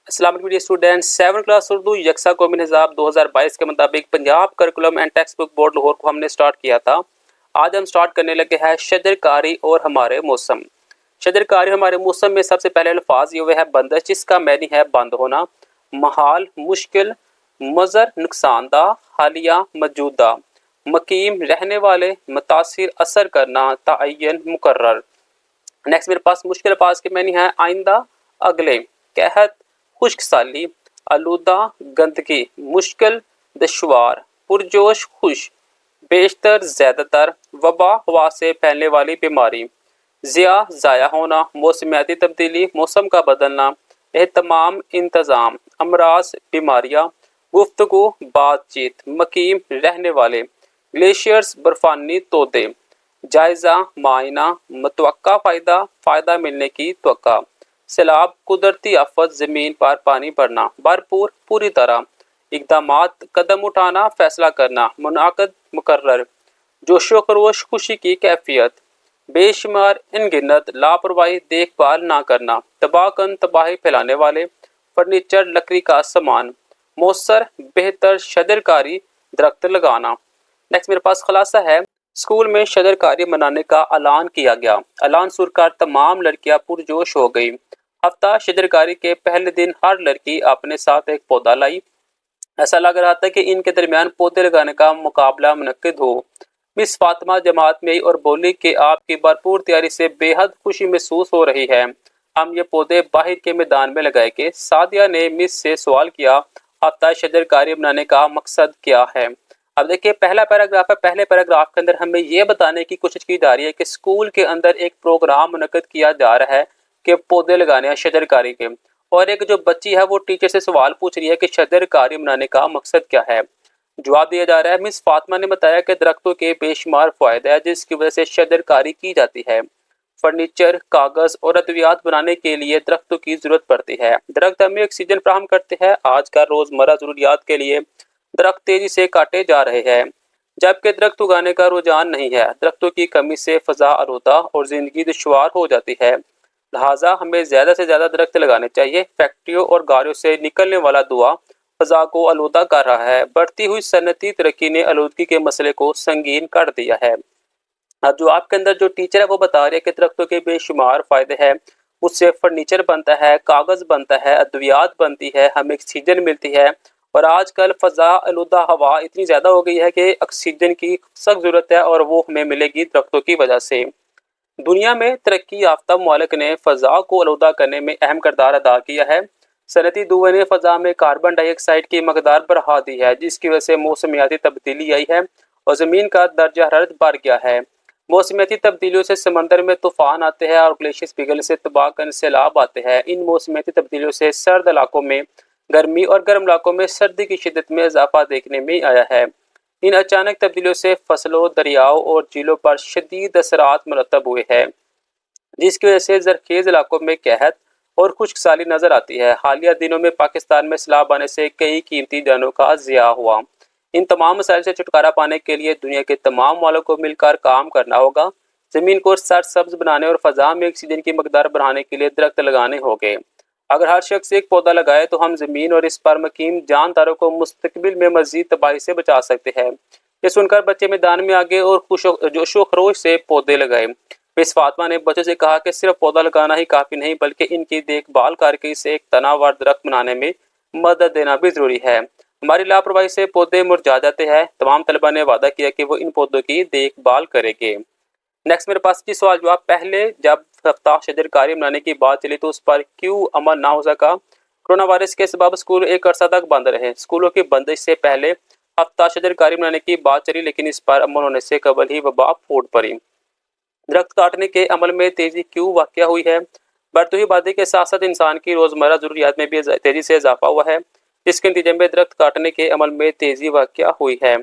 अस्सलाम वालेकुम students. 7 class Urdu यकसा कौमी निज़ाम 2022 के मुताबिक Punjab curriculum and text book board Lahore को हमने स्टार्ट किया था। आज हम स्टार्ट करने लगे हैं शजरकारी और हमारे मौसम। शजरकारी हमारे मौसम में सबसे पहले अल्फाज ये हुए है बंदिश, जिसका मैनी है बंद होना, महाल मुश्किल, मज़र नुकसानदा, हालिया मौजूदा, मकीम रहने वाले, मुतासिर असर करना, तयन मुकर्रर। नेक्स्ट मेरे पास मुश्किल अल्फाज के मैनी है आइंदा अगले, कहत खुश्क साली, आलूदा गंदगी, मुश्किल दुश्वार, पुरजोश खुश, बेशतर ज़्यादातर, वबा हवा से फैलने वाली बीमारी, ज़िया ज़ाया होना, मौसमियाती तब्दीली मौसम का बदलना, एहतमाम इंतज़ाम, अमराज बीमारियाँ, गुफ्तगू बातचीत, मकीम रहने वाले, ग्लेशियर्स बर्फानी तोदे, जायज़ा मायना, मुतवक्का फ़ायदा फ़ायदा मिलने की तवक्का, सैलाब कुदरती आफत ज़मीन पर पानी भरना, भरपूर पूरी तरह, इक़दामात कदम उठाना फ़ैसला करना, मुनाक़द मुकर्रर, जोशो खरोश खुशी की कैफियत, बेशुमार अनगिनत लापरवाही देखभाल ना करना, तबाहकन तबाही फैलाने वाले, फर्नीचर लकड़ी का सामान, मौसर बेहतर शजरकारी दरख्त लगाना। नेक्स्ट मेरे पास खुलासा है स्कूल में शजरकारी मनाने का ऐलान किया गया। ऐलान सुनकर तमाम लड़कियां पुरजोश हो गई। हफ्ता शजरकारी के पहले दिन हर लड़की अपने साथ एक पौधा लाई। ऐसा लग रहा था कि इनके दरमियान पौधे लगाने का मुकाबला मुनक्किद हो। मिस फातिमा जमात में आई और बोली कि आपकी भरपूर तैयारी से बेहद खुशी महसूस हो रही है। हम ये पौधे बाहर के मैदान में लगाएंगे। सादिया ने मिस से सवाल किया, हफ्ता शजरकारी मनाने का मकसद क्या है? अब देखिए पहला पैराग्राफ है। पहले पैराग्राफ के अंदर हमें यह बताने की कोशिश की जा रही है कि स्कूल के अंदर एक प्रोग्राम मुनक्किद किया जा रहा है कि पौधे लगाने हैं शजरकारी के, और एक जो बच्ची है वो टीचर से सवाल पूछ रही है कि शजरकारी मनाने का मकसद क्या है। जवाब दिया जा रहा है, मिस फातिमा ने बताया कि दरख्तों के बेशुमार फायदे हैं जिसकी वजह से शजरकारी की जाती है। फर्नीचर, कागज और अद्वियात बनाने के लिए दरख्तों की जरूरत पड़ती है। दरख्त हमें ऑक्सीजन फराहम करते हैं। आज का रोजमर्रा जरूरियात के लिए दरख्त तेजी से काटे जा रहे हैं, जबकि दरख्त उगाने का रुझान नहीं है। दरख्तों की कमी से फजा आलूदा और जिंदगी दुश्वार हो जाती है। लिहाजा हमें ज़्यादा से ज़्यादा दरख्त लगाने चाहिए। फैक्ट्रियों और गाड़ियों से निकलने वाला धुआं फजा को आलूदा कर रहा है। बढ़ती हुई सनती तरक्की ने आलूदगी के मसले को संगीन कर दिया है। अब जो आपके अंदर जो टीचर है वो बता रहे हैं कि दरख्तों के बेशुमार फायदे हैं। उससे फर्नीचर बनता है, कागज़ बनता है, अद्वियात बनती है, हमें ऑक्सीजन मिलती है। और आजकल फ़ज़ा आलूदा हवा इतनी ज़्यादा हो गई है कि ऑक्सीजन की सख्त ज़रूरत है, और वो हमें मिलेगी दरख्तों की वजह से। दुनिया में तरक्की याफ्ता ममालिक ने फ़ज़ा को आलूदा करने में अहम किरदार अदा किया है। सनती धुएँ ने फ़ज़ा में कार्बन डाइऑक्साइड की मकदार बढ़ा दी है, जिसकी वजह से मौसमियाती तब्दीली आई है और ज़मीन का दर्जा हरारत बढ़ गया है। मौसमियाती तब्दीलियों से समंदर में तूफ़ान आते हैं और ग्लेशियर्स पिघलने से तबाहकन सैलाब आते हैं। इन मौसमियाती तब्दीलियों से सर्द इलाकों में गर्मी और गर्म इलाकों में सर्दी की शिद्दत में इजाफा देखने में आया है। इन अचानक तब्दीलियों से फसलों, दरियाओं और झीलों पर शदीद असरात मरतब हुए हैं, जिसकी वजह से जरखेज़ इलाकों में कहत और खुश्क साली नजर आती है। हालिया दिनों में पाकिस्तान में सैलाब आने से कई कीमती जानों का ज़िया हुआ। इन तमाम मसाइल से छुटकारा पाने के लिए दुनिया के तमाम वालों को मिलकर काम करना होगा। ज़मीन को सरसब्ज बनाने और फ़ज़ा में ऑक्सीजन की मकदार बढ़ाने के लिए दरख्त लगाने होंगे। अगर हर शख्स एक पौधा लगाए तो हम ज़मीन और इस पर मकीम जानदारों को मुस्तकबिल में मज़ीद तबाही से बचा सकते हैं। ये सुनकर बच्चे मैदान में आगे और जोशो खरोश से पौधे लगाए। मिस फातिमा ने बच्चों से कहा कि सिर्फ पौधा लगाना ही काफ़ी नहीं, बल्कि इनकी देखभाल करके इसे एक तनावर दरख्त बनाने में मदद देना भी ज़रूरी है। हमारी लापरवाही से पौधे मुरझा जाते हैं। तमाम तलबा ने वादा किया कि वो इन पौधों की देखभाल करेंगे। नेक्स्ट मेरे पास की सवाल जवाब। पहले जब हफ्ता शजरकारी मनाने की बात चली तो उस पर क्यों अमल ना हो सका? कोरोना वायरस के सबब स्कूल एक अरसा तक बंद रहे। स्कूलों की बंदिश से पहले हफ्ता शजरकारी मनाने की बात चली, लेकिन इस पर अमल होने से कबल ही वबा फूट पड़ी। दरख्त काटने के अमल में तेजी क्यों वाक़या हुई है? बढ़ती हुई आबादी के साथ साथ इंसान की रोज़मर्रा ज़रूरियात में भी तेज़ी से इजाफा हुआ है, जिसके नतीजे में दरख्त काटने के अमल में तेज़ी वाक़या हुई है।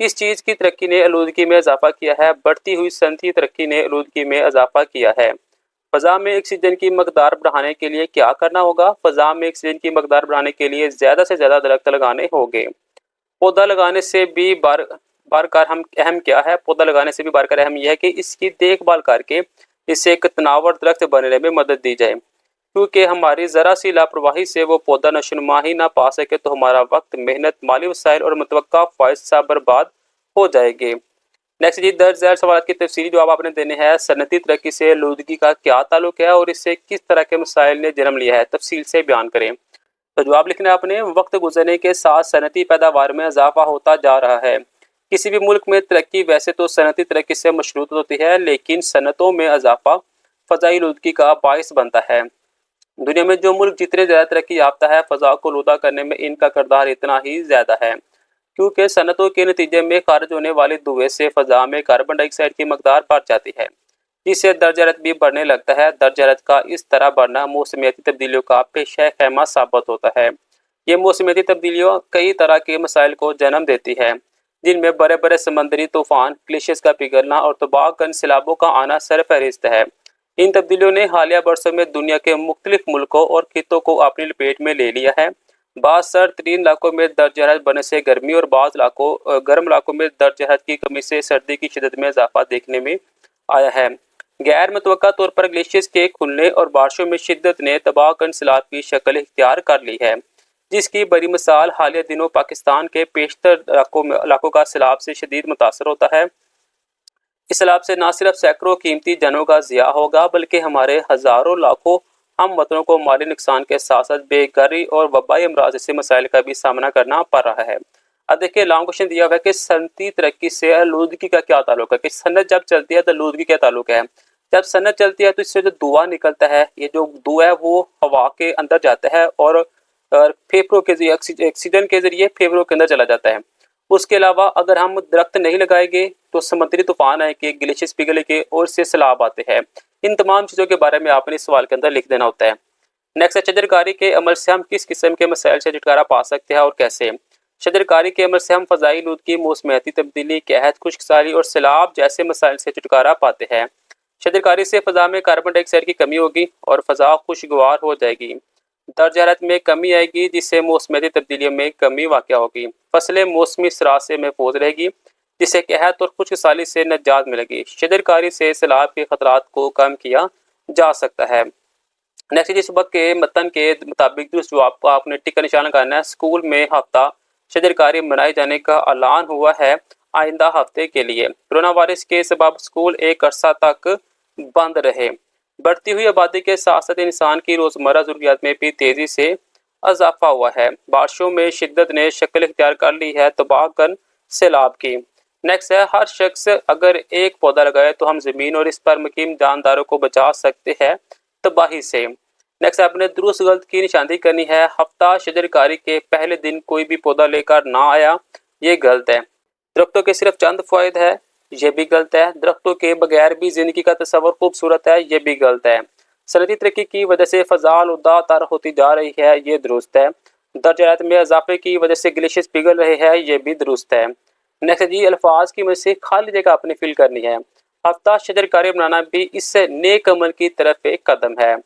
किस चीज़ की तरक्की ने आलूदगी में इजाफा किया है? बढ़ती हुई सनती तरक्की ने आलूदगी में इजाफा किया है। फ़ज़ा में ऑक्सीजन की मकदार बढ़ाने के लिए क्या करना होगा? फ़ज़ा में ऑक्सीजन की मकदार बढ़ाने के लिए ज़्यादा से ज़्यादा दरख्त लगाने होंगे। पौधा लगाने से भी बारकार हम अहम क्या है? पौधा लगाने से भी बारकार अहम यह है कि इसकी देखभाल करके इसे एक तनावर दरख्त बनने में मदद दी जाए, क्योंकि हमारी ज़रा सी लापरवाही से वो पौधा नशोनुमा ही ना पा सके तो हमारा वक्त, मेहनत, माली वसाइल और मुतवक्का फ़ायद सब बर्बाद हो जाएंगे। नेक्स्ट जी, दर्ज झैल सवाल की तफसीली जवाब आपने देने हैं। सनती तरक्की से आलूदगी का क्या ताल्लुक है और इससे किस तरह के मसाइल ने जन्म लिया है, तफसील से बयान करें। तो जवाब लिखना है आपने। वक्त गुजरने के साथ सनती पैदावार में इजाफा होता जा रहा है। किसी भी मुल्क में तरक्की वैसे तो सनती तरक्की से मशरूत होती है, लेकिन सनतों में इजाफा फ़ज़ाई आलूदगी का बाइस बनता है। दुनिया में जो मुल्क जितने ज़्यादा तरक्की याफ्ता है, फ़ज़ा को आलूदा करने में इनका किरदार इतना ही ज़्यादा है, क्योंकि सनतों के नतीजे में खारिज होने वाले धुएँ से फ़ज़ा में कार्बन डाइऑक्साइड की मकदार बढ़ जाती है, जिससे दर्ज हरारत भी बढ़ने लगता है। दर्ज हरारत का इस तरह बढ़ना मौसमियाती तब्दीलियों का पेशा खैमा साबित होता है। ये मौसमियाती तब्दीलियाँ कई तरह के मसाइल को जन्म देती है, जिनमें बड़े बड़े समंदरी तूफान, ग्लेशियर्स का पिघलना और तबाहकन सैलाबों का आना सरफहरिस्त है। इन तब्दीलियों ने हालिया बरसों में दुनिया के मुख्तलिफ मुल्कों और खितों को अपनी लपेट में ले लिया है। बाज़ सर्द तरीन इलाकों में दर्ज हरारत बढ़ने से गर्मी और बाज़ इलाकों गर्म इलाकों में दर्ज हरारत की कमी से सर्दी की शिद्दत में इजाफा देखने में आया है। गैर मुतवक्का तौर पर ग्लेशियर्स के खुलने और बारिशों में शिद्दत ने तबाहकन सैलाब की शक्ल इख्तियार कर ली है, जिसकी बड़ी मिसाल हालिया दिनों पाकिस्तान के पेशतर इलाकों का सैलाब से शदीद मुतासर होता है। इस सैलाब से न सिर्फ सैकड़ों कीमती जानों का ज़िया होगा, बल्कि हमारे हज़ारों लाखों हम वतनों को माली नुकसान के साथ साथ बेघरी और वबाई अमराज जैसे मसाइल का भी सामना करना पड़ रहा है। अब देखिए, लॉन्ग क्वेश्चन दिया हुआ है कि सनती तरक्की से आलूदगी का क्या ताल्लुक है, कि सनत जब चलती है तो आलूदगी क्या ताल्लुक है। जब सनत चलती है तो इससे जो धुआं निकलता है, ये जो धुआं है वो हवा के अंदर जाता है और फेफड़ों के जरिए ऑक्सीजन के जरिए फेफड़ों के अंदर चला जाता है। उसके अलावा अगर हम दरख्त नहीं लगाएंगे तो समुद्री तूफान आएंगे, ग्लेशियर्स पिघलेंगे और इससे सैलाब आते हैं। इन तमाम चीज़ों के बारे में आपने इस सवाल के अंदर लिख देना होता है। नेक्स्ट है, शजरकारी के अमल से हम किस किस्म के मसाइल से छुटकारा पा सकते हैं और कैसे। शजरकारी के अमल से हम फ़ज़ाई आलूदगी, मौसमियाती तब्दीली, कहत, खुश्कसाली और सैलाब जैसे मसाइल से छुटकारा पाते हैं। शजरकारी से फ़ज़ा में कार्बन डाइऑक्साइड की कमी होगी और फ़ज़ा खुशगवार हो जाएगी। दर्ज हरारत में कमी आएगी, जिससे मौसमियाती तब्दीलियों में कमी वाक़ होगी। फसलें मौसमी सराह से महफूज रहेगी, जिससे कहत और खुश्कसाली से निजात मिलेगी। शजरकारी से सैलाब के खतरात को कम किया जा सकता है। नेक्स्ट, जिस वक्त के मतन के मुताबिक दुरुस्त जवाब को आपने टिक का निशान लगाना है। स्कूल में हफ्ता शजरकारी मनाए जाने का ऐलान हुआ है आइंदा हफ्ते के लिए। कोरोना वायरस के सबब स्कूल एक अरसा तक बंद रहे। बढ़ती हुई आबादी के साथ साथ इंसान की रोज़मर्रा ज़रूरियात में भी तेज़ी से इजाफा हुआ है। बारिशों में शिद्दत ने शक्ल इख्तियार कर ली है तबाहकन सैलाब की। नेक्स्ट है, हर शख्स अगर एक पौधा लगाए तो हम ज़मीन और इस पर मुकीम जानदारों को बचा सकते हैं तबाही से। नेक्स्ट, आपने दुरुस्त गलत की निशानदेही करनी है। हफ्ता शजरकारी के पहले दिन कोई भी पौधा लेकर ना आया, ये गलत है। दरख्तों के सिर्फ चंद फ़ायदे हैं, ये भी गलत है। दरख्तों के बगैर भी ज़िंदगी का तस्वर खूबसूरत है, ये भी गलत है। सनती तरक्की की वजह से फ़ज़ा आलूदा तर होती जा रही है, ये दुरुस्त है। दर्ज हरारत में इजाफे की वजह से ग्लेशियर्स पिघल रहे हैं, ये भी दुरुस्त है। नेक्स्ट जी, अल्फाज की मदद से खाली जगह आपने फिल करनी है। हफ्ता शजरकारी बनाना भी इससे नेक अमल की तरफ एक कदम है।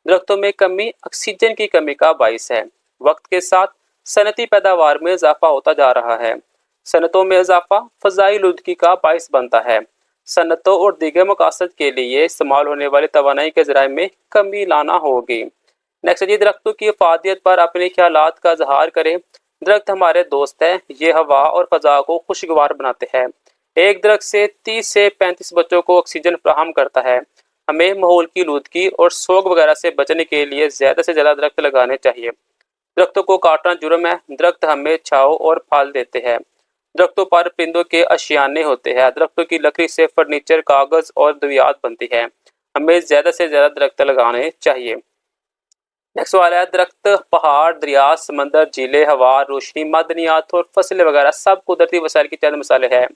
दरख्तों में कमी ऑक्सीजन की कमी का बाइस है। वक्त के साथ सनती पैदावार में इजाफा होता जा रहा है। सनतों में इजाफा फ़ज़ाई आलूदगी का बाइस बनता है। सनतों और दीगर मकासद के लिए इस्तेमाल होने वाली तवानाई के ज़राए में कमी लाना होगी। नेक्स्ट जी, दरख्तों की अफादियत पर अपने ख्यालात का इजहार करें। दरख्त हमारे दोस्त हैं, ये हवा और फ़ज़ा को खुशगवार बनाते हैं। एक दरख्त से 30 से 35 बच्चों को ऑक्सीजन फराहम करता है। हमें माहौल की आलूदगी और सोग वगैरह से बचने के लिए ज़्यादा से ज़्यादा दरख्त लगाने चाहिए। दरख्तों को काटना जुर्म है। दरख्त हमें छाँव और फल देते हैं। दरख्तों पर परिंदों के आशियाने होते हैं। दरख्तों की लकड़ी से फर्नीचर, कागज़ और दवियात बनती है। हमें ज़्यादा से ज़्यादा दरख्त लगाने चाहिए। नेक्स्ट सवाल है, दरख्त, पहाड़, दरिया, समंदर, झीलें, हवा, रोशनी, मादनियात और फसलें वगैरह सब कुदरती वसाइल की चंद मिसालें हैं।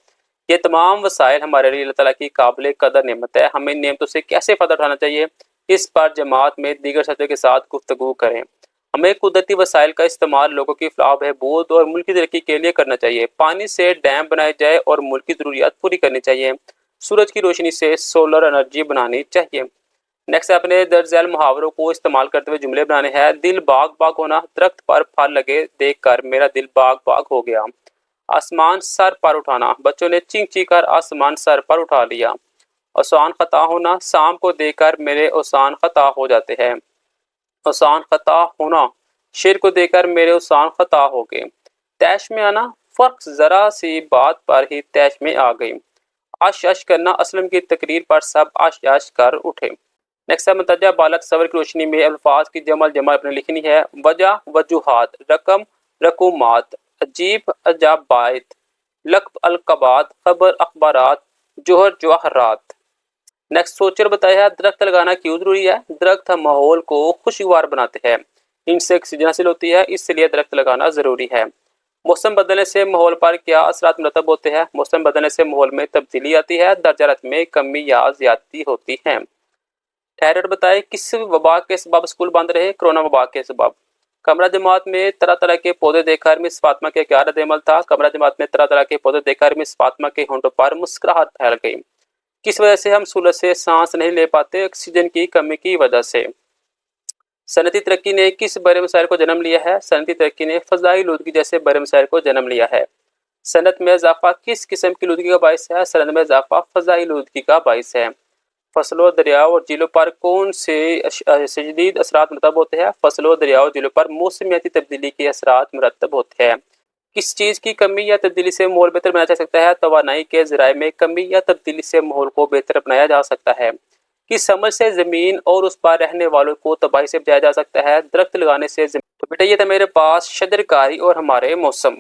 ये तमाम वसाइल हमारे लिए अल्लाह ताला की काबिल कदर नेमत है। हमें इन नेमतों से कैसे फ़ायदा उठाना चाहिए, इस पर जमात में दीगर साथियों के साथ गुफ्तगू करें। हमें कुदरती वसाइल का इस्तेमाल लोगों की फलाह बहबूद और मुल्क की तरक्की के लिए करना चाहिए। पानी से डैम बनाए जाए और मुल्क की ज़रूरियात पूरी करनी चाहिए। सूरज की रोशनी से सोलर एनर्जी बनानी चाहिए। नेक्स्ट, अपने दर्ज झैल मुहावरों को इस्तेमाल करते हुए जुमले बनाने हैं। दिल बाग बाग होना, दरख्त पर फल लगे देख कर मेरा दिल बाग बाग हो गया। आसमान सर पर उठाना, बच्चों ने चीख चीख कर आसमान सर पर उठा लिया। ओसान खता होना, शाम को देखकर मेरे ओसान खता हो जाते हैं। आसान खता होना, शेर को देखकर मेरे आसान खता हो गए। तैश में आना, फर्क जरा सी बात पर ही तैश में आ गई। आश आश करना, असलम की तकरीर पर सब आश आश कर उठे। नेक्स्ट है मुतजा बालक सबर की रोशनी में अल्फाज की जमल जमल अपने लिखनी है। वजह वजूहात, रकम रकूमात, अजीब अजाबात, लक्ब अलकबात, खबर अखबारात, जोहर जवाहरात। नेक्स्ट सोचकर बताया है दरख्त लगाना क्यों जरूरी है। दरख्त माहौल को खुशगवार बनाते हैं, इनसे ऑक्सीजन हासिल होती है, इसलिए दरख्त लगाना जरूरी है। मौसम बदलने से माहौल पर क्या असरात मुरतब होते हैं। मौसम बदलने से माहौल में तब्दीली आती है, दर्जा हरारत में कमी या ज्यादती होती है। ठहर बताए किस वबा के सबब स्कूल बंद रहे। कोरोना वबा के सबब। कमरा जमात में तरह तरह के पौधे देखकर मिस फातिमा के क्या रद्द-ए-अमल था। कमरा जमात में तरह तरह के पौधे देखकर मिस फातिमा के होंठों पर मुस्कुराहट फैल गई। किस वजह से हम सहूलत से सांस नहीं ले पाते। ऑक्सीजन की कमी की वजह से। सनती तरक्की ने किस बड़े मसाइल को जन्म लिया है। सनती तरक्की ने फजाई आलूदगी जैसे बड़े मसाइल को जन्म लिया है। सनत में इजाफा किस किस्म की आलूदगी का बायस है। सनत में इजाफा फजाई आलूदगी का बायस है। फसलों, दरियाओं और झीलों पर कौन से शदीद असरात मुरतब होते हैं। फसलों, दरियाओं, झीलों पर मौसमियाती तब्दीली के असरात मुरतब होते हैं। किस चीज़ की कमी या तब्दीली से माहौल बेहतर बनाया जा सकता है। तवानाई के ज़राए में कमी या तब्दीली से माहौल को बेहतर बनाया जा सकता है। किस समझ से ज़मीन और उस पर रहने वालों को तबाही से बचाया जा सकता है। दरख्त लगाने से तो बेटा ये था मेरे पास शजरकारी और हमारे मौसम।